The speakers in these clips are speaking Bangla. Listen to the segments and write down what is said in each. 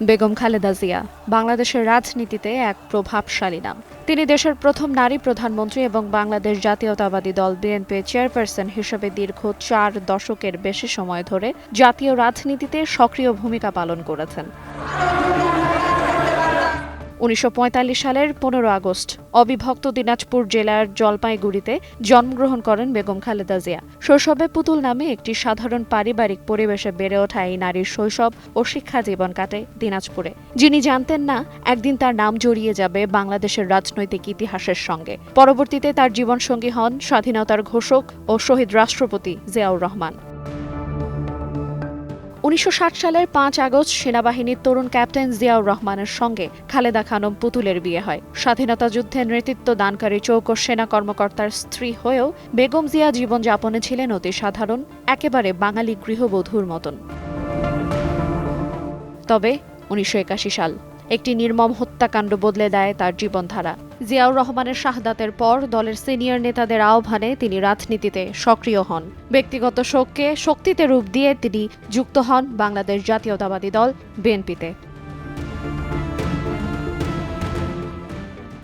বেগম খালেদা জিয়া বাংলাদেশের রাজনীতিতে এক প্রভাবশালী নাম। তিনি দেশের প্রথম নারী প্রধানমন্ত্রী এবং বাংলাদেশ জাতীয়তাবাদী দল বিএনপির চেয়ারপারসন হিসেবে দীর্ঘ 4 দশকের বেশি সময় ধরে জাতীয় রাজনীতিতে সক্রিয় ভূমিকা পালন করেছেন। ১৯৪৫ সালের ১৫ আগস্ট অবিভক্ত দিনাজপুর জেলার জলপাইগুড়িতে জন্মগ্রহণ করেন বেগম খালেদা জিয়া। শৈশবে পুতুল নামে একটি সাধারণ পারিবারিক পরিবেশে বেড়ে ওঠা এই নারীর শৈশব ও শিক্ষা জীবন কাটে দিনাজপুরে। যিনি জানতেন না একদিন তার নাম জড়িয়ে যাবে বাংলাদেশের রাজনৈতিক ইতিহাসের সঙ্গে। পরবর্তীতে তার জীবনসঙ্গী হন স্বাধীনতার ঘোষক ও শহীদ রাষ্ট্রপতি জিয়াউর রহমান। ১৯৬০ সালের ৫ আগস্ট সেনাবাহিনীর তরুণ ক্যাপ্টেন জিয়াউর রহমানের সঙ্গে খালেদা খানম পুতুলের বিয়ে হয়। স্বাধীনতা যুদ্ধে নেতৃত্ব দানকারী চৌকস সেনা কর্মকর্তার স্ত্রী হয়েও বেগম জিয়া জীবনযাপনে ছিলেন অতি সাধারণ, একেবারে বাঙালি গৃহবধূর মতন। তবে ১৯৮১ সাল একটি নির্মম হত্যাকাণ্ড বদলে দেয় তার জীবনধারা। জিয়াউর রহমানের শাহাদাতের পর দলের সিনিয়র নেতাদের আহ্বানে তিনি রাজনীতিতে সক্রিয় হন। ব্যক্তিগত শোককে শক্তিতে রূপ দিয়ে তিনি যুক্ত হন বাংলাদেশ জাতীয়তাবাদী দল বিএনপিতে।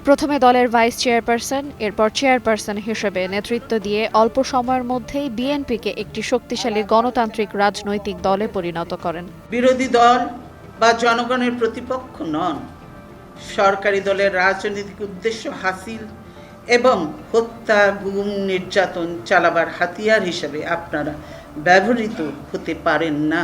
প্রথমে দলের ভাইস চেয়ারপারসন, এরপর চেয়ারপারসন হিসেবে নেতৃত্ব দিয়ে অল্প সময়ের মধ্যেই বিএনপিকে একটি শক্তিশালী গণতান্ত্রিক রাজনৈতিক দলে পরিণত করেন। বিরোধী দল বা জনগণের প্রতিপক্ষ নন, সরকারি দলের রাজনৈতিক উদ্দেশ্য হাসিল এবং হত্যা, গুম, নির্যাতন চালাবার হাতিয়ার হিসেবে আপনারা ব্যবহৃত হতে পারেন না।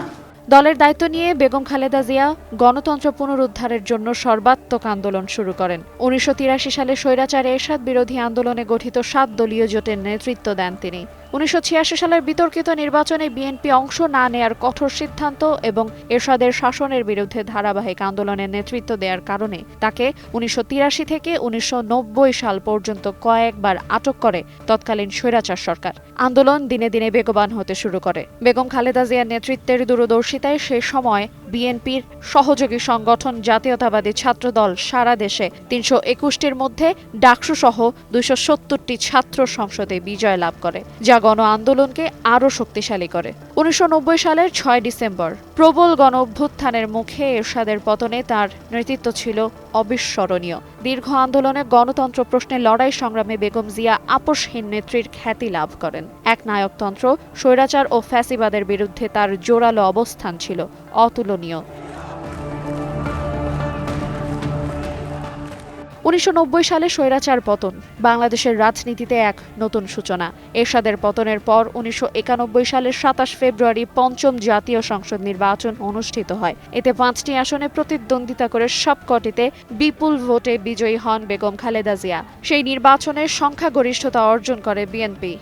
দলের দায়িত্ব নিয়ে বেগম খালেদা জিয়া গণতন্ত্র পুনরুদ্ধারের জন্য সর্বাত্মক আন্দোলন শুরু করেন। ১৯৮৩ সালে স্বৈরাচার এরশাদ বিরোধী আন্দোলনে গঠিত ৭ দলীয় জোটের নেতৃত্ব দেন তিনি। ১৯৮৬ সালের বিতর্কিত নির্বাচনে বিএনপি অংশ না নেয়ার কঠোর সিদ্ধান্ত এবং এরশাদের শাসনের বিরুদ্ধে ধারাবাহিক আন্দোলনের নেতৃত্ব দেওয়ার কারণে তাকে ১৯৮৩ থেকে ১৯৯০ সাল পর্যন্ত কয়েকবার আটক করে তৎকালীন স্বৈরাচার সরকার। আন্দোলন দিনে দিনে বেগবান হতে শুরু করে। বেগম খালেদা জিয়ার নেতৃত্বের দূরদর্শিতায় সে সময় বিএনপির সহযোগী সংগঠন জাতীয়তাবাদী ছাত্রদল সারা দেশে ৩২১টির মধ্যে ডাকসু সহ ২৭০টি ছাত্র সংসদে বিজয় লাভ করে, যা গণ আন্দোলনকে আরও শক্তিশালী করে। ১৯৯০ সালের ৬ ডিসেম্বর প্রবল গণ অভ্যুত্থানের মুখে এরশাদের পতনে তার নেতৃত্ব ছিল অবিস্মরণীয়। দীর্ঘ আন্দোলনে গণতন্ত্র প্রশ্নে লড়াই সংগ্রামে বেগম জিয়া আপোষহীন নেত্রীর খ্যাতি লাভ করেন। এক নায়কতন্ত্র, স্বৈরাচার ও ফ্যাসিবাদের বিরুদ্ধে তার জোরালো অবস্থান ছিল অতুলনীয়। ১৯৯০ সালে স্বৈরাচার পতন বাংলাদেশের রাজনীতিতে এক নতুন সূচনা। এরশাদের পতনের পর ১৯৯১ সালের ২৭ ফেব্রুয়ারি পঞ্চম জাতীয় সংসদ নির্বাচন অনুষ্ঠিত হয়। এতে ৫টি আসনে প্রতিদ্বন্দ্বিতা করে সবকটিতে বিপুল ভোটে বিজয়ী হন বেগম খালেদা জিয়া। সেই নির্বাচনের সংখ্যাগরিষ্ঠতা অর্জন করে বিএনপি।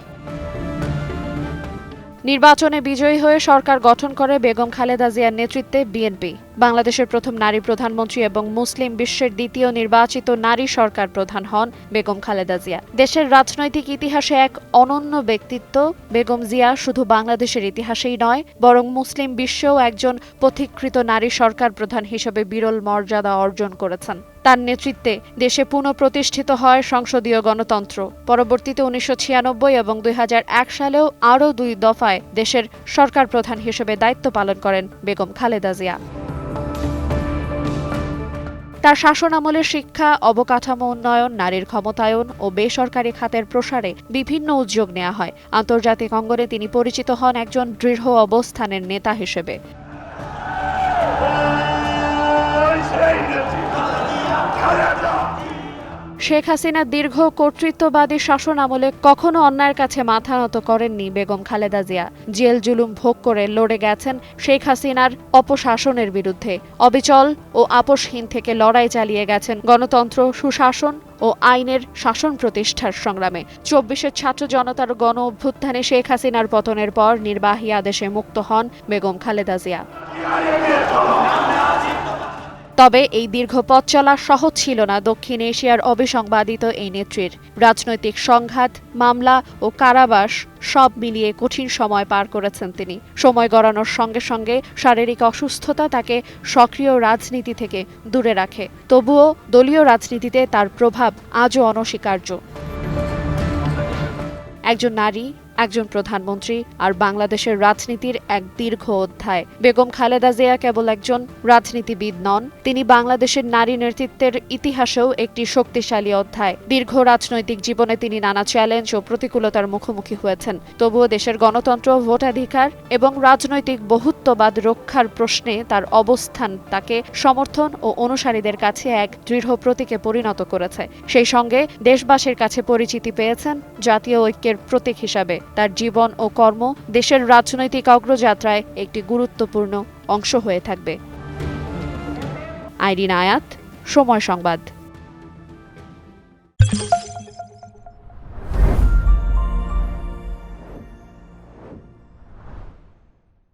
নির্বাচনে বিজয়ী হয়ে সরকার গঠন করে বেগম খালেদা জিয়ার নেতৃত্বে বিএনপি। বাংলাদেশের প্রথম নারী প্রধানমন্ত্রী এবং মুসলিম বিশ্বের দ্বিতীয় নির্বাচিত নারী সরকার প্রধান হন বেগম খালেদা জিয়া। দেশের রাজনৈতিক ইতিহাসে এক অনন্য ব্যক্তিত্ব বেগম জিয়া শুধু বাংলাদেশের ইতিহাসেই নয়, বরং মুসলিম বিশ্বেও একজন পথিকৃত নারী সরকার প্রধান হিসেবে বিরল মর্যাদা অর্জন করেছেন। তার নেতৃত্বে দেশে পুনঃপ্রতিষ্ঠিত হয় সংসদীয় গণতন্ত্র। পরবর্তীতে ১৯৯৬ এবং ২০০১ সালেও আরও ২ দফায় দেশের সরকার প্রধান হিসেবে দায়িত্ব পালন করেন বেগম খালেদা জিয়া। তার শাসনামলে শিক্ষা, অবকাঠামো উন্নয়ন, নারীর ক্ষমতায়ন ও বেসরকারি খাতের প্রসারে বিভিন্ন উদ্যোগ নেওয়া হয়। আন্তর্জাতিক অঙ্গনে তিনি পরিচিত হন একজন দৃঢ় অবস্থানের নেতা হিসেবে। শেখ হাসিনার দীর্ঘ কর্তৃত্ববাদী শাসন আমলে কখনো অন্যায়ের কাছে মাথা নত করেননি বেগম খালেদা জিয়া। জেল জুলুম ভোগ করে লড়ে গেছেন শেখ হাসিনার অপশাসনের বিরুদ্ধে। অবিচল ও আপোষহীন থেকে লড়াই চালিয়ে গেছেন গণতন্ত্র, সুশাসন ও আইনের শাসন প্রতিষ্ঠার সংগ্রামে। ২৪-এর ছাত্র জনতার গণ অভ্যুত্থানে শেখ হাসিনার পতনের পর নির্বাহী আদেশে মুক্ত হন বেগম খালেদা জিয়া। তবে এই দীর্ঘ পথ চলা সহজ ছিল না দক্ষিণ এশিয়ার অবিসংবাদিত এই নেত্রীর। রাজনৈতিক সংঘাত, মামলা ও কারাবাস সব মিলিয়ে কঠিন সময় পার করেছেন তিনি। সময় গড়ানোর সঙ্গে সঙ্গে শারীরিক অসুস্থতা তাকে সক্রিয় রাজনীতি থেকে দূরে রাখে। তবুও দলীয় রাজনীতিতে তার প্রভাব আজও অনস্বীকার্য। একজন নারী, একজন প্রধানমন্ত্রী আর বাংলাদেশের রাজনীতির এক দীর্ঘ অধ্যায়। বেগম খালেদা জিয়া কেবল একজন রাজনীতিবিদ নন, তিনি বাংলাদেশের নারী নেতৃত্বের ইতিহাসেও একটি শক্তিশালী অধ্যায়। দীর্ঘ রাজনৈতিক জীবনে তিনি নানা চ্যালেঞ্জ ও প্রতিকূলতার মুখোমুখি হয়েছেন, তবুও দেশের গণতন্ত্র, ভোটাধিকার এবং রাজনৈতিক বহুত্ববাদ রক্ষার প্রশ্নে তার অবস্থান তাকে সমর্থন ও অনুসারীদের কাছে এক দৃঢ় প্রতীকে পরিণত করেছে। সেই সঙ্গে দেশবাসীর কাছে পরিচিতি পেয়েছেন জাতীয় ঐক্যের প্রতীক হিসাবে। তার জীবন ও কর্ম দেশের রাজনৈতিক অগ্রযাত্রায় একটি গুরুত্বপূর্ণ অংশ হয়ে থাকবে। আইরিন আয়াত, সময় সংবাদ।